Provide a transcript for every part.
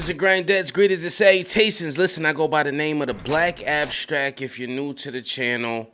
Grandmothers and granddads, greetings and salutations. Listen, I go by the name of the Black Abstract. If you're new to the channel,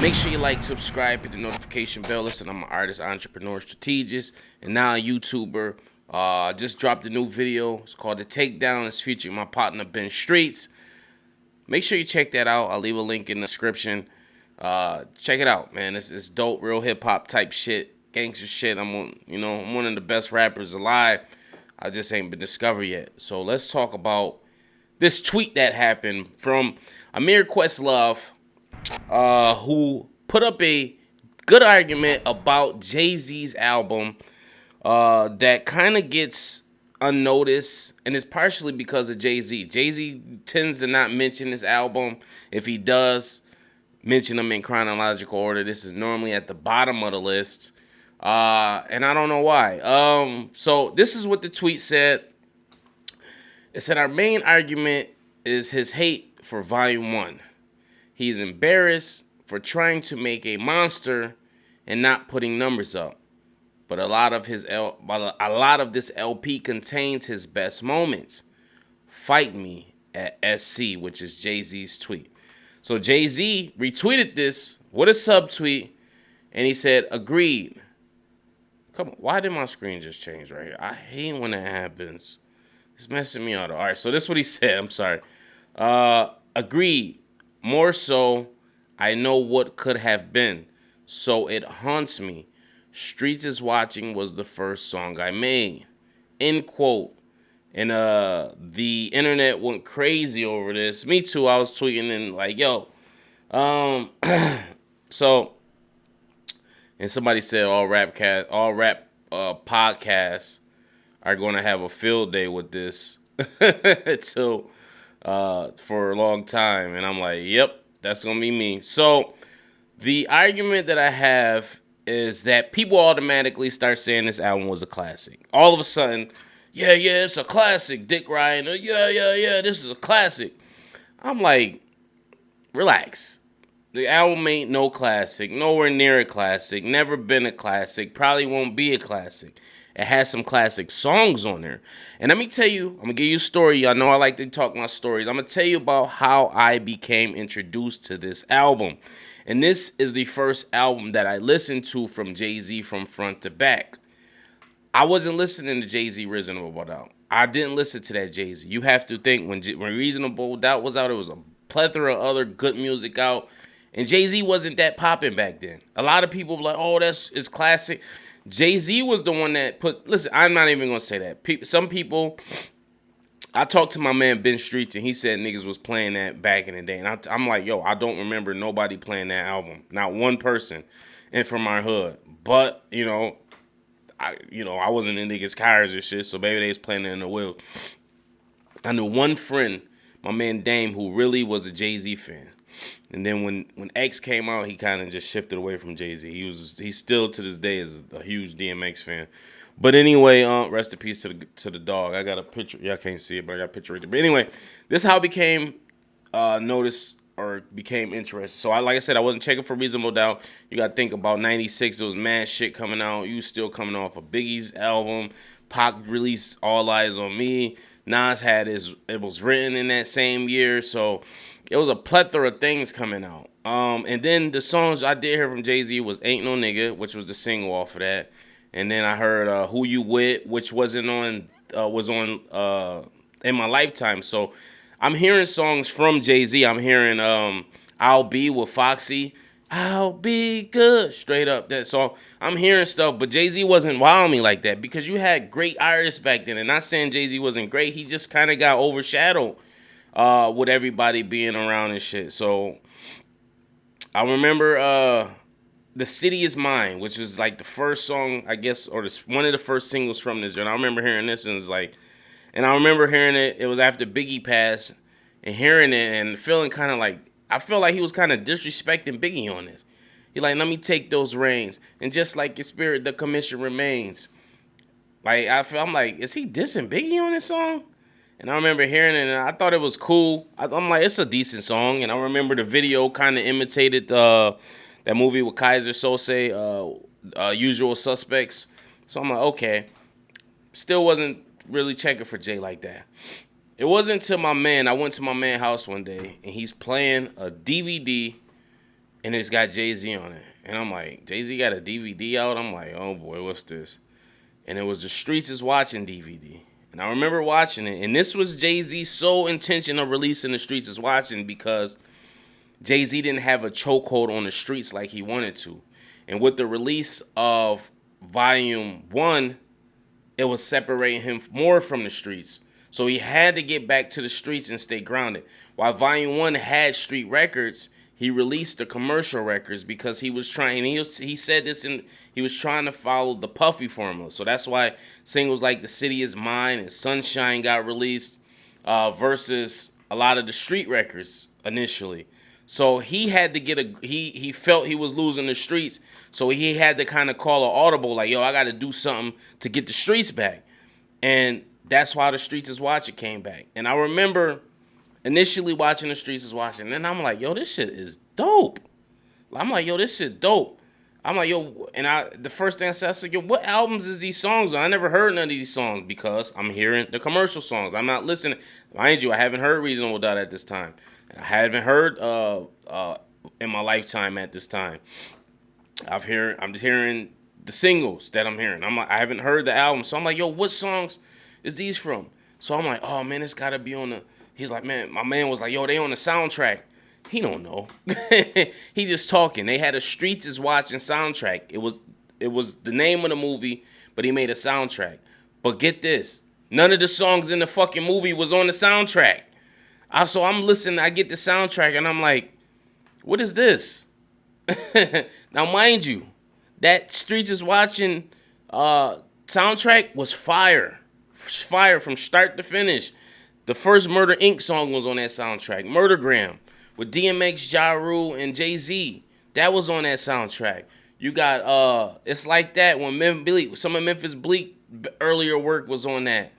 make sure you like, subscribe, hit the notification bell. Listen, I'm an artist, entrepreneur, strategist, and now a YouTuber. Just dropped a new video. It's called The Takedown. It's featuring my partner, Ben Streets. Make sure you check that out. I'll leave a link in the description. Check it out, man. It's dope, real hip-hop type shit, gangster shit. I'm one of the best rappers alive. I just ain't been discovered yet. So let's talk about this tweet that happened from Amir Questlove, who put up a good argument about JayZ's album that kind of gets unnoticed, and it's partially because of JayZ. JayZ tends to not mention this album. If he does, mention them in chronological order. This is normally at the bottom of the list. And I don't know why. So this is what the tweet said. It said, our main argument is his hate for Volume 1. He's embarrassed for trying to make a monster and not putting numbers up. But a lot of this LP contains his best moments. Fight me at SC, which is JayZ's tweet. So JayZ retweeted this with a subtweet, and he said, agreed. Come on, why did my screen just change right here? I hate when that happens. It's messing me up. All right, so this is what he said. I'm sorry. Agreed. More so, I know what could have been, so it haunts me. Streets is Watching was the first song I made. End quote. And the internet went crazy over this. Me too. I was tweeting and like, yo. So. And somebody said all rap podcasts are going to have a field day with this for a long time. And I'm like, yep, that's going to be me. So the argument that I have is that people automatically start saying this album was a classic. All of a sudden, yeah, it's a classic. Dick Ryan, yeah, this is a classic. I'm like, relax. The album ain't no classic, nowhere near a classic, never been a classic, probably won't be a classic. It has some classic songs on there. And let me tell you, I'm going to give you a story. Y'all know I like to talk my stories. I'm going to tell you about how I became introduced to this album. And this is the first album that I listened to from JayZ from front to back. I wasn't listening to JayZ Reasonable Doubt. I didn't listen to that JayZ. You have to think, when Reasonable Doubt was out, it was a plethora of other good music out. And JayZ wasn't that popping back then. A lot of people were like, oh, it's classic. JayZ was the one that listen, I'm not even going to say that. Some people, I talked to my man Ben Streets, and he said niggas was playing that back in the day. And I'm like, yo, I don't remember nobody playing that album. Not one person. And from our hood. But, I wasn't in niggas' cars or shit, so maybe they was playing it in the wheel. I knew one friend, my man Dame, who really was a JayZ fan. And then when X came out, he kind of just shifted away from JayZ. He's still to this day is a huge DMX fan. But anyway, rest in peace to the dog. I got a picture. Y'all can't see it, but I got a picture right there. But anyway, this is how I became noticed or became interested. So like I said, I wasn't checking for Reasonable Doubt. You got to think about 96. There was mad shit coming out. You still coming off of Biggie's album. Pac released All Eyes on Me. Nas had it was written in that same year. So it was a plethora of things coming out. And then the songs I did hear from JayZ was Ain't No Nigga, which was the single off of that. And then I heard Who You With, which was on In My Lifetime. So I'm hearing songs from JayZ. I'm hearing I'll Be with Foxy. I'll be good. Straight up that song. I'm hearing stuff, but JayZ wasn't wowing me like that because you had great artists back then. And not saying JayZ wasn't great. He just kind of got overshadowed with everybody being around and shit. So I remember The City Is Mine, which was like the first song, I guess, or one of the first singles from this. And I remember hearing this and I remember hearing it. It was after Biggie passed and hearing it and feeling kind of like, I felt like he was kind of disrespecting Biggie on this. He like, let me take those reins. And just like your spirit, the commission remains. Like, I'm like, is he dissing Biggie on this song? And I remember hearing it, and I thought it was cool. I'm like, it's a decent song. And I remember the video kind of imitated that movie with Kaiser Sose, Usual Suspects. So I'm like, okay. Still wasn't really checking for Jay like that. It wasn't until I went to my man's house one day, and he's playing a DVD, and it's got JayZ on it. And I'm like, JayZ got a DVD out? I'm like, oh boy, what's this? And it was the Streets is Watching DVD. And I remember watching it, and this was JayZ's sole intention of releasing the Streets is Watching because JayZ didn't have a chokehold on the streets like he wanted to. And with the release of Volume 1, it was separating him more from the streets. So he had to get back to the streets and stay grounded. While Volume 1 had street records, he released the commercial records because he was trying, he said this, he was trying to follow the Puffy formula. So that's why singles like The City Is Mine and Sunshine got released versus a lot of the street records initially. So he had to get he felt he was losing the streets. So he had to kind of call an audible like, yo, I got to do something to get the streets back. And that's why the Streets is Watching came back. And I remember initially watching the Streets is Watching. And I'm like, yo, this shit is dope. I'm like, yo, this shit dope. I'm like, yo, and the first thing I said, yo, what albums is these songs on? I never heard none of these songs because I'm hearing the commercial songs. I'm not listening. Mind you, I haven't heard Reasonable Doubt at this time. I haven't heard In My Lifetime at this time. I'm just hearing the singles that I'm hearing. I haven't heard the album. So I'm like, yo, what songs is these from? So I'm like, oh man, it's gotta be on the. He's like, man, my man was like, yo, they on the soundtrack. He don't know. He just talking. They had a Streets is Watching soundtrack. It was the name of the movie, but he made a soundtrack. But get this, none of the songs in the fucking movie was on the soundtrack. So I'm listening, I get the soundtrack, and I'm like, what is this? Now, mind you, that Streets is Watching soundtrack was fire. Fire from start to finish. The first Murder Inc. song was on that soundtrack. Murdergram with DMX, Ja Rule, and JayZ. That was on that soundtrack. You got It's Like That when some of Memphis Bleak earlier work was on that.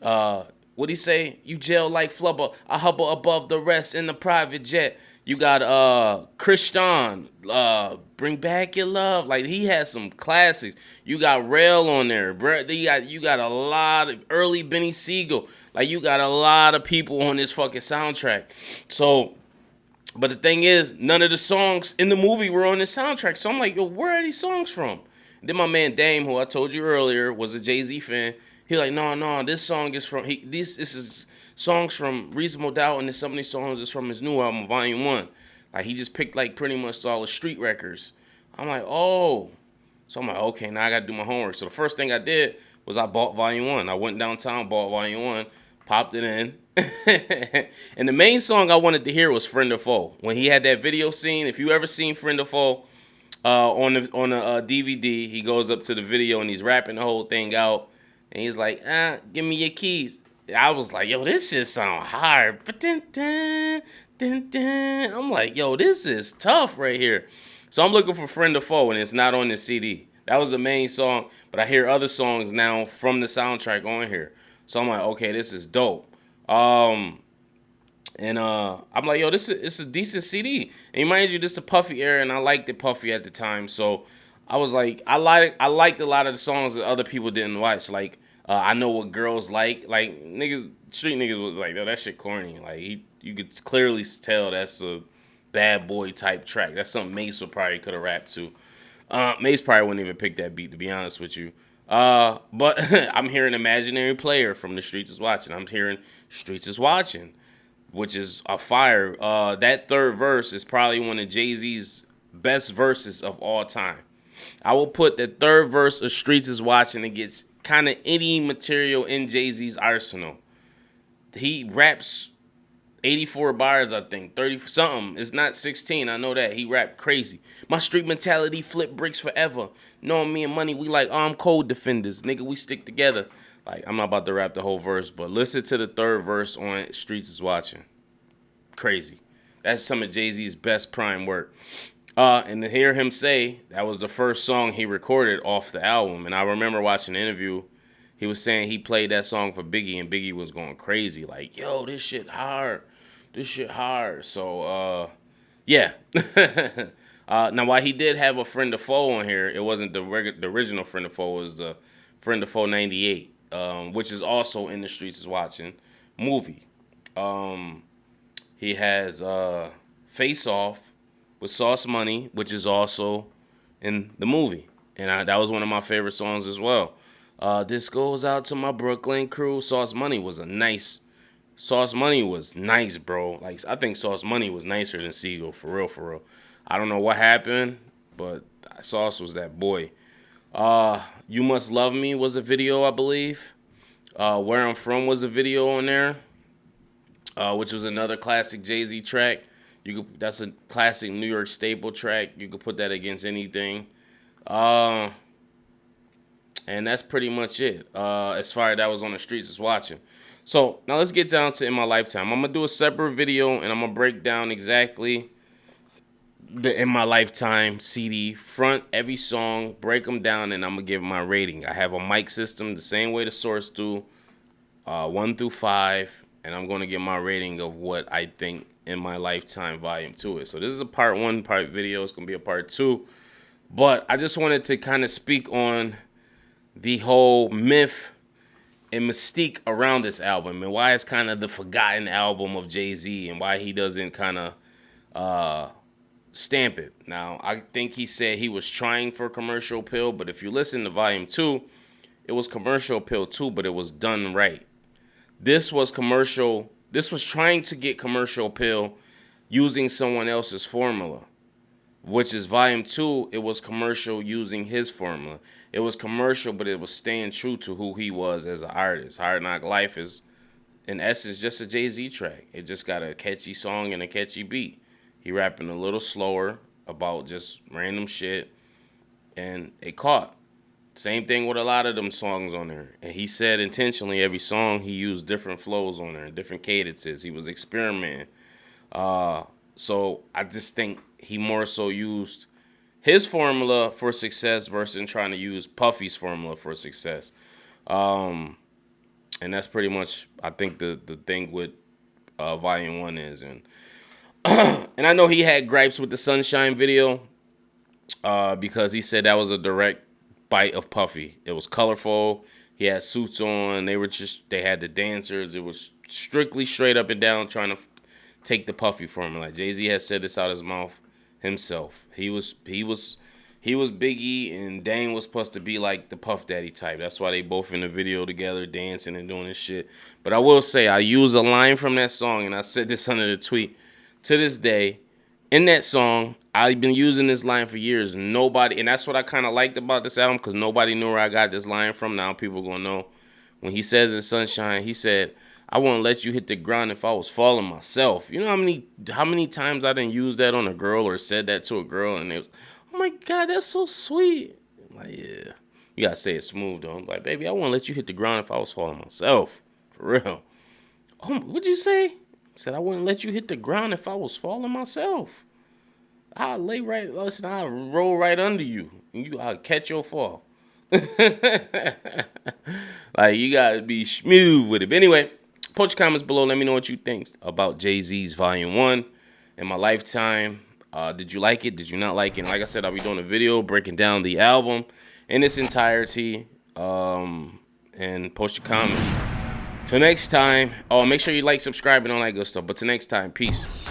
What'd he say? You jail like flubber. I hover above the rest in the private jet. You got Christian, Bring Back Your Love. Like, he had some classics. You got Rail on there, bro. You got a lot of early Benny Siegel. Like, you got a lot of people on this fucking soundtrack. So, but the thing is, none of the songs in the movie were on this soundtrack. So I'm like, yo, where are these songs from? And then my man Dame, who I told you earlier, was a JayZ fan. He like, no, this song is from this is songs from Reasonable Doubt, and then some of these songs is from his new album, Volume 1. Like, he just picked like pretty much all the street records. I'm like, oh. So I'm like, okay, now I gotta do my homework. So the first thing I did was I bought Volume 1. I went downtown, bought Volume 1, popped it in. And the main song I wanted to hear was Friend or Foe. When he had that video scene, if you ever seen Friend or Foe on the DVD, he goes up to the video and he's rapping the whole thing out. And he's like, give me your keys. I was like, yo, this shit sound hard. I'm like, yo, this is tough right here. So I'm looking for Friend or Foe, and it's not on the CD. That was the main song, but I hear other songs now from the soundtrack on here. So I'm like, okay, this is dope. I'm like, yo, it's a decent CD. And mind you, this is a Puffy era, and I liked it Puffy at the time. So I was like, I liked a lot of the songs that other people didn't watch. Like, I Know What Girls Like. Like, niggas, street niggas was like, yo, that shit corny. Like, you could clearly tell that's a bad boy type track. That's something Mace would probably could have rapped to. Mace probably wouldn't even pick that beat, to be honest with you. But I'm hearing Imaginary Player from The Streets is Watching. I'm hearing Streets is Watching, which is a fire. That third verse is probably one of JayZ's best verses of all time. I will put the third verse of Streets is Watching against kind of any material in JayZ's arsenal. He raps 84 bars, I think, 30 something. It's not 16, I know that. He rapped crazy. My street mentality, flip bricks forever. Knowing me and money, we like armed code defenders. Nigga, we stick together. Like, I'm not about to rap the whole verse, but listen to the third verse on Streets is Watching. Crazy. That's some of JayZ's best prime work. And to hear him say that was the first song he recorded off the album. And I remember watching an interview. He was saying he played that song for Biggie, and Biggie was going crazy. Like, yo, this shit hard. This shit hard. So, yeah. Now, while he did have a Friend or Foe on here, it wasn't the original Friend or Foe. It was the Friend or Foe 98. which is also In the Streets Is Watching movie. He has Face Off with Sauce Money, which is also in the movie. And that was one of my favorite songs as well. This goes out to my Brooklyn crew. Sauce Money was nice, bro. Like, I think Sauce Money was nicer than Seagull, for real, for real. I don't know what happened, but Sauce was that boy. You Must Love Me was a video, I believe. Where I'm From was a video on there, which was another classic JayZ track. That's a classic New York staple track. You could put that against anything. And that's pretty much it. As far as that was On the Streets Is Watching. So now let's get down to In My Lifetime. I'm gonna do a separate video and I'm gonna break down exactly the In My Lifetime CD, front every song, break them down, and I'm gonna give my rating. I have a mic system the same way the Source do, 1 through 5, and I'm gonna give my rating of what I think In My Lifetime Volume 2 is. So this is a part 1 part video. It's gonna be a part 2, but I just wanted to kind of speak on the whole myth and mystique around this album and why it's kind of the forgotten album of JayZ and why he doesn't kind of stamp it. Now, I think he said he was trying for commercial appeal, but if you listen to Volume 2, it was commercial appeal too, but it was done right. This was commercial. This was trying to get commercial appeal using someone else's formula, which is Volume 2. It was commercial using his formula. It was commercial, but it was staying true to who he was as an artist. Hard Knock Life is, in essence, just a JayZ track. It just got a catchy song and a catchy beat. He rapping a little slower about just random shit, and it caught. Same thing with a lot of them songs on there. And he said intentionally every song he used different flows on there, different cadences. He was experimenting. So I just think he more so used his formula for success versus trying to use Puffy's formula for success. And that's pretty much, I think, the thing with Volume 1 is. And I know he had gripes with the Sunshine video because he said that was a direct bite of Puffy. It was colorful. He had suits on. They had the dancers. It was strictly straight up and down trying to take the Puffy formula. JayZ has said this out his mouth himself. He was Biggie, and Dame was supposed to be like the Puff Daddy type. That's why they both in the video together dancing and doing this shit. But I will say, I use a line from that song, and I said this under the tweet. To this day, in that song, I've been using this line for years. Nobody, and that's what I kind of liked about this album, because nobody knew where I got this line from. Now people gonna know. When he says in Sunshine, he said, "I wouldn't let you hit the ground if I was falling myself." You know how many times I didn't use that on a girl or said that to a girl, and it was, "Oh my God, that's so sweet." I'm like, yeah, you gotta say it smooth though. I'm like, "Baby, I wouldn't let you hit the ground if I was falling myself." For real. Oh, what'd you say? I said, "I wouldn't let you hit the ground if I was falling myself. I'll I'll roll right under you, and I'll catch your fall." Like, you gotta be smooth with it. But anyway, post your comments below. Let me know what you think about JayZ's Volume 1 In My Lifetime. Did you like it? Did you not like it? And like I said, I'll be doing a video breaking down the album in its entirety. And post your comments. Till next time. Oh, make sure you like, subscribe, and all that good stuff. But till next time, peace.